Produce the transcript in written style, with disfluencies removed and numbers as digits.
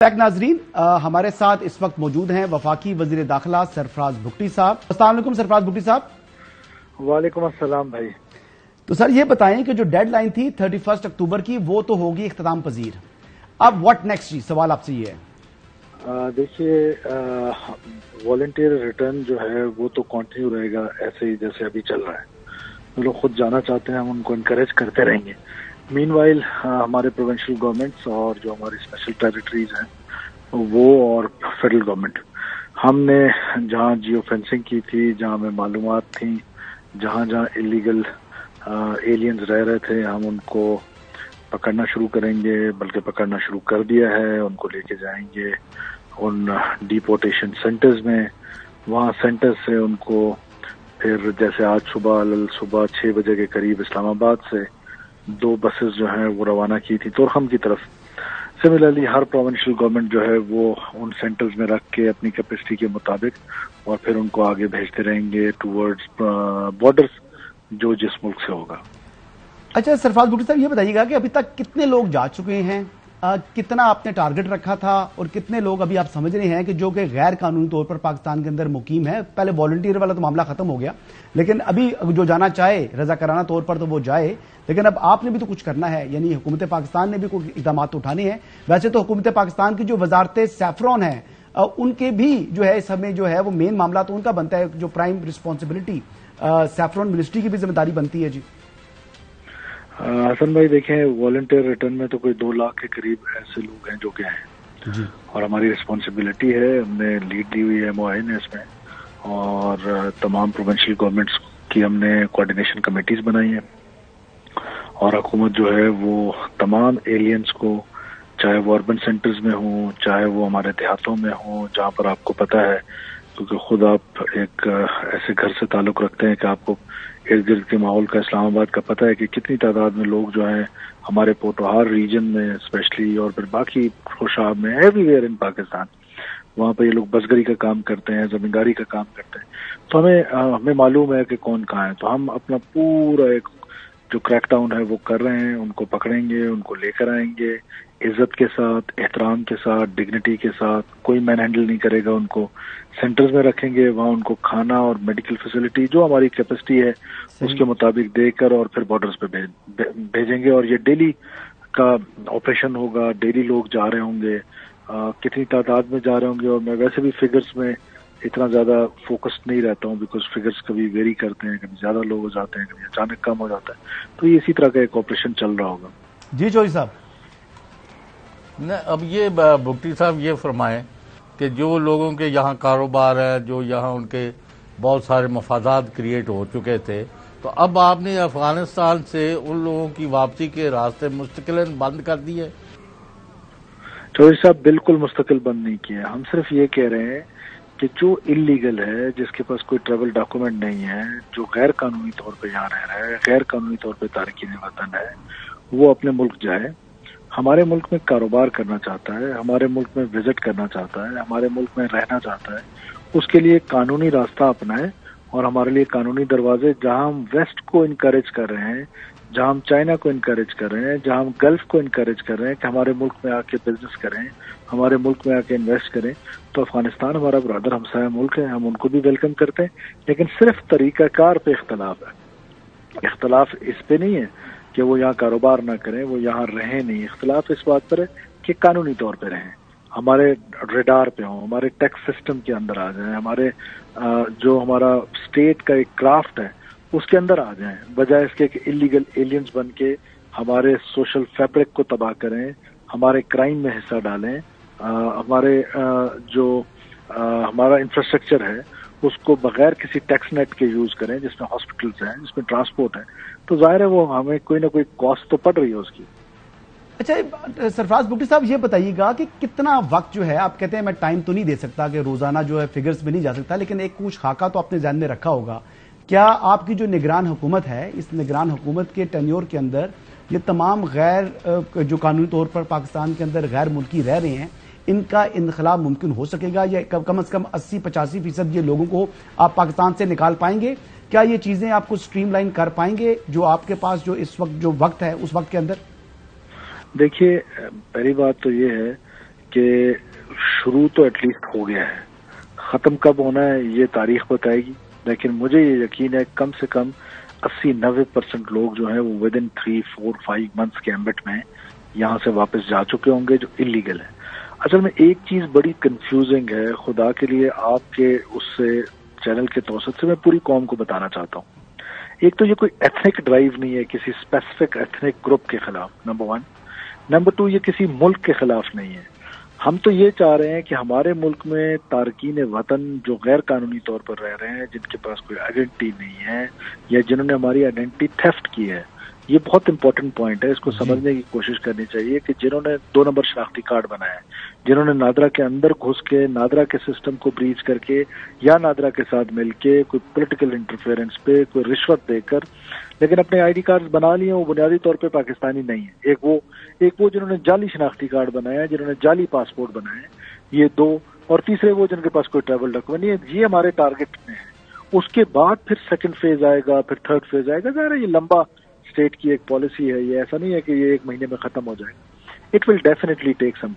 नाजरीन हमारे साथ इस वक्त मौजूद हैं वफाकी वजीर दाखिला सरफराज भुट्टी साहब। अस्सलाम वालेकुम सरफराज भुट्टी साहब। वालेकुम अस्सलाम भाई। तो सर ये बताएं कि जो डेडलाइन थी 31 अक्टूबर की वो तो होगी इख्तिताम पजीर, अब व्हाट नेक्स्ट जी, सवाल आपसे ये है। देखिए वॉलंटियर रिटर्न जो है वो तो कंटिन्यू रहेगा ऐसे ही जैसे अभी चल रहा है। जो लोग खुद जाना चाहते हैं हम उनको इनकरेज करते रहेंगे। मीनवाइल हमारे प्रोविंशियल गवर्नमेंट्स और जो हमारी स्पेशल टेरिटरीज हैं वो और फेडरल गवर्नमेंट, हमने जहां जियो फेंसिंग की थी, जहां हमें मालूमात थी, जहां जहां इलीगल एलियंस रह रहे थे, हम उनको पकड़ना शुरू करेंगे, बल्कि पकड़ना शुरू कर दिया है। उनको लेके जाएंगे उन डिपोर्टेशन सेंटर्स में, वहाँ सेंटर से उनको फिर जैसे आज सुबह 6 बजे के करीब इस्लामाबाद से 2 बसेस जो हैं वो रवाना की थी तोरखम की तरफ। सिमिलरली हर प्रोविंशियल गवर्नमेंट जो है वो उन सेंटर्स में रख के अपनी कैपेसिटी के मुताबिक और फिर उनको आगे भेजते रहेंगे टूवर्ड्स बॉर्डर्स जो जिस मुल्क से होगा। अच्छा सरफराज भुट्टी साहब ये बताइएगा कि अभी तक कितने लोग जा चुके हैं, कितना आपने टारगेट रखा था और कितने लोग अभी आप समझ रहे हैं कि जो कि गैर कानूनी तौर पर पाकिस्तान के अंदर मुकीम है। पहले वॉलंटियर वाला तो मामला खत्म हो गया, लेकिन अभी जो जाना चाहे रजाकाराना तौर पर तो वो जाए, लेकिन अब आपने भी तो कुछ करना है, यानी हुकूमत पाकिस्तान ने भी कोई इकदाम तो उठाने हैं। वैसे तो हुकूमत पाकिस्तान की जो वजारत सैफरॉन है उनके भी जो है इस समय जो है वो मेन मामला तो उनका बनता है, जो प्राइम रिस्पॉन्सिबिलिटी सैफरॉन मिनिस्ट्री की भी जिम्मेदारी बनती है। जी हसन भाई देखें, वॉलंटियर रिटर्न में तो कोई 2 लाख के करीब ऐसे लोग हैं जो गए हैं जी, और हमारी रिस्पॉन्सिबिलिटी है, हमने लीड दी हुई है MOI ने इसमें, और तमाम प्रोविंशियल गवर्नमेंट्स की हमने कोऑर्डिनेशन कमेटीज बनाई हैं और हुकूमत जो है वो तमाम एलियंस को, चाहे वो अर्बन सेंटर्स में हो, चाहे वो हमारे देहातों में हो, जहाँ पर आपको पता है क्योंकि खुद आप एक ऐसे घर से ताल्लुक रखते हैं कि आपको इर्द गिर्द के माहौल का, इस्लामाबाद का पता है कि कितनी तादाद में लोग जो हैं हमारे पोटोहार रीजन में स्पेशली और फिर बाकी खुशाब में, एवरीवेयर इन पाकिस्तान, वहाँ पर ये लोग बसगरी का काम करते हैं, जमींदारी का काम करते हैं। तो हमें मालूम है कि कौन कहाँ है। तो हम अपना पूरा एक जो क्रैकडाउन है वो कर रहे हैं, उनको पकड़ेंगे, उनको लेकर आएंगे इज्जत के साथ, एहतराम के साथ, डिग्निटी के साथ। कोई मैन हैंडल नहीं करेगा, उनको सेंटर्स में रखेंगे, वहाँ उनको खाना और मेडिकल फैसिलिटी जो हमारी कैपेसिटी है उसके मुताबिक देकर और फिर बॉर्डर्स पे भेजेंगे। और ये डेली का ऑपरेशन होगा, डेली लोग जा रहे होंगे, कितनी तादाद में जा रहे होंगे। और मैं वैसे भी फिगर्स में इतना ज्यादा फोकस्ड नहीं रहता हूँ बिकॉज फिगर्स कभी वेरी करते हैं, कभी ज्यादा लोग हो जाते हैं, कभी अचानक कम हो जाता है। तो ये इसी तरह का एक ऑपरेशन चल रहा होगा। जी चौधरी साहब। अब ये भुट्टी साहब ये फरमाएं कि जो लोगों के यहाँ कारोबार है, जो यहाँ उनके बहुत सारे मफादात क्रिएट हो चुके थे, तो अब आपने अफगानिस्तान से उन लोगों की वापसी के रास्ते मुस्तकिलन बंद कर दिए? चौधरी साहब बिल्कुल मुस्तकिल बंद नहीं किया। हम सिर्फ ये कह रहे हैं कि जो इलीगल है, जिसके पास कोई ट्रैवल डॉक्यूमेंट नहीं है, जो गैर कानूनी तौर पे यहाँ रह रहा है, गैर कानूनी तौर पे तारकीन वतन है, वो अपने मुल्क जाए। हमारे मुल्क में कारोबार करना चाहता है, हमारे मुल्क में विजिट करना चाहता है, हमारे मुल्क में रहना चाहता है, उसके लिए कानूनी रास्ता अपनाए। और हमारे लिए कानूनी दरवाजे, जहां हम वेस्ट को इनकरेज कर रहे हैं, जहां हम चाइना को इनकरेज कर रहे हैं, जहां हम गल्फ को इनकरेज कर रहे हैं कि हमारे मुल्क में आके बिजनेस करें, हमारे मुल्क में आके इन्वेस्ट करें, तो अफगानिस्तान हमारा ब्रदर हमसाया मुल्क है, हम उनको भी वेलकम करते हैं। लेकिन सिर्फ तरीकाकार पे इख्तलाफ है। इख्तलाफ इस पे नहीं है कि वो यहाँ कारोबार ना करें, वो यहाँ रहें नहीं। इख्तलाफ इस बात पर है कि कानूनी तौर पे रहें, हमारे रेडार पे हों, हमारे टैक्स सिस्टम के अंदर आ जाएं, हमारे जो हमारा स्टेट का एक क्राफ्ट है उसके अंदर आ जाएं, बजाय इसके कि इलीगल एलियंस बन के हमारे सोशल फैब्रिक को तबाह करें, हमारे क्राइम में हिस्सा डालें, हमारे जो हमारा इंफ्रास्ट्रक्चर है उसको बगैर किसी टैक्स नेट के यूज करें, जिसमें हॉस्पिटल्स हैं, जिसमें ट्रांसपोर्ट है। तो जाहिर है वो हमें कोई ना कोई कॉस्ट तो पड़ रही है उसकी। अच्छा सरफराज भुट्टी साहब ये बताइएगा कि कितना वक्त जो है, आप कहते हैं मैं टाइम तो नहीं दे सकता कि रोजाना जो है फिगर्स में नहीं जा सकता, लेकिन एक कुछ खाका तो आपने ध्यान में रखा होगा। क्या आपकी जो निगरान हुकूमत है, इस निगरान हुकूमत के टेन्योर के अंदर ये तमाम गैर जो कानूनी तौर पर पाकिस्तान के अंदर गैर मुल्की रह रहे हैं, इनका इनखलाब मुमकिन हो सकेगा, या कम से कम 80-85% ये लोगों को आप पाकिस्तान से निकाल पाएंगे? क्या ये चीजें आपको स्ट्रीमलाइन कर पाएंगे जो आपके पास जो इस वक्त जो वक्त है उस वक्त के अंदर? देखिए, पहली बात तो ये है کہ شروع تو ایٹ لیسٹ ہو گیا ہے، ختم کب ہونا ہے یہ تاریخ بتائے گی، لیکن مجھے یہ یقین ہے کم سے کم 80-90% لوگ جو ہیں وہ ود ان 3-4-5 منتھس کے ایمبٹ میں یہاں سے واپس جا چکے ہوں گے جو انلیگل ہے۔ اصل میں ایک چیز بڑی کنفیوزنگ ہے، خدا کے لیے آپ کے اس سے چینل کے توسط سے میں پوری قوم کو بتانا چاہتا ہوں۔ ایک تو یہ کوئی ایتھنک ڈرائیو نہیں ہے کسی اسپیسیفک ایتھنک گروپ کے خلاف، نمبر 1۔ نمبر 2، یہ کسی ملک کے خلاف نہیں ہے۔ ہم تو یہ چاہ رہے ہیں کہ ہمارے ملک میں تارکین وطن جو غیر قانونی طور پر رہ رہے ہیں، جن کے پاس کوئی آئیڈینٹی نہیں ہے یا جنہوں نے ہماری آئیڈینٹی تھیفٹ کی ہے، یہ بہت امپورٹنٹ پوائنٹ ہے، اس کو سمجھنے کی کوشش کرنی چاہیے کہ جنہوں نے 2 نمبر شناختی کارڈ بنایا ہے، جنہوں نے نادرا کے اندر گھس کے نادرا کے سسٹم کو بریچ کر کے یا نادرا کے ساتھ مل کے کوئی پولیٹیکل انٹرفیئرنس پہ کوئی رشوت دے کر لیکن اپنے آئی ڈی کارڈ بنا لیے، وہ بنیادی طور پہ پاکستانی نہیں ہے۔ ایک وہ جنہوں نے جعلی شناختی کارڈ بنایا ہے، جنہوں نے جعلی پاسپورٹ بنایا ہے، یہ 2، اور تیسرے وہ جن کے پاس کوئی ٹریول ڈاکومنٹ نہیں ہے۔ یہ ہمارے ٹارگٹ میں ہے۔ اس کے بعد پھر سیکنڈ فیز آئے گا، پھر تھرڈ فیز آئے گا۔ ظاہر ہے یہ لمبا اسٹیٹ کی ایک پالیسی ہے، یہ ایسا نہیں ہے کہ یہ 1 مہینے میں ختم ہو جائے گا۔ It will definitely take some